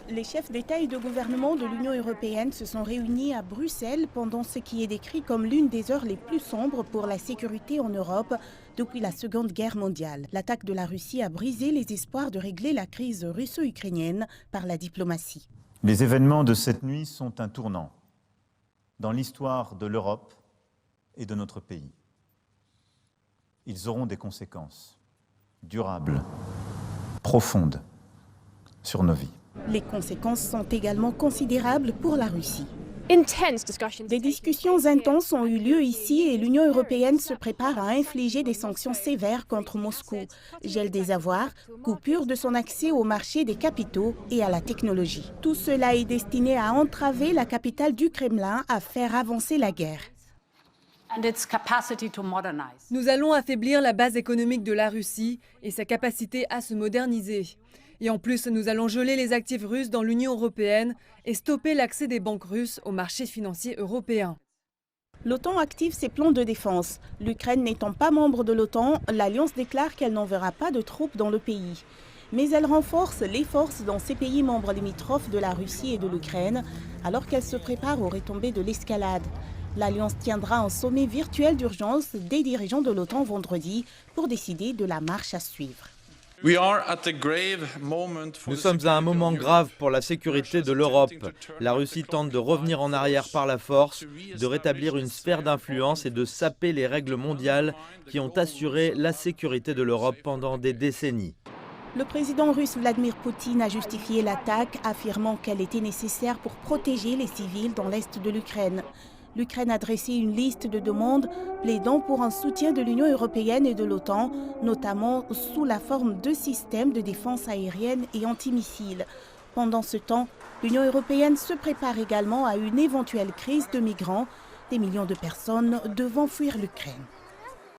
Les chefs d'État et de gouvernement de l'Union européenne se sont réunis à Bruxelles pendant ce qui est décrit comme l'une des heures les plus sombres pour la sécurité en Europe depuis la Seconde Guerre mondiale. L'attaque de la Russie a brisé les espoirs de régler la crise russo-ukrainienne par la diplomatie. Les événements de cette nuit sont un tournant dans l'histoire de l'Europe et de notre pays. Ils auront des conséquences durables, profondes sur nos vies. Les conséquences sont également considérables pour la Russie. Des discussions intenses ont eu lieu ici et l'Union européenne se prépare à infliger des sanctions sévères contre Moscou. Gel des avoirs, coupure de son accès au marché des capitaux et à la technologie. Tout cela est destiné à entraver la capitale du Kremlin à faire avancer la guerre. Nous allons affaiblir la base économique de la Russie et sa capacité à se moderniser. Et en plus, nous allons geler les actifs russes dans l'Union européenne et stopper l'accès des banques russes aux marchés financiers européens. L'OTAN active ses plans de défense. L'Ukraine n'étant pas membre de l'OTAN, l'Alliance déclare qu'elle n'enverra pas de troupes dans le pays. Mais elle renforce les forces dans ces pays membres limitrophes de la Russie et de l'Ukraine, alors qu'elle se prépare aux retombées de l'escalade. L'Alliance tiendra un sommet virtuel d'urgence des dirigeants de l'OTAN vendredi pour décider de la marche à suivre. Nous sommes à un moment grave pour la sécurité de l'Europe. La Russie tente de revenir en arrière par la force, de rétablir une sphère d'influence et de saper les règles mondiales qui ont assuré la sécurité de l'Europe pendant des décennies. Le président russe Vladimir Poutine a justifié l'attaque, affirmant qu'elle était nécessaire pour protéger les civils dans l'est de l'Ukraine. L'Ukraine a dressé une liste de demandes plaidant pour un soutien de l'Union européenne et de l'OTAN, notamment sous la forme de systèmes de défense aérienne et antimissiles. Pendant ce temps, l'Union européenne se prépare également à une éventuelle crise de migrants, des millions de personnes devant fuir l'Ukraine.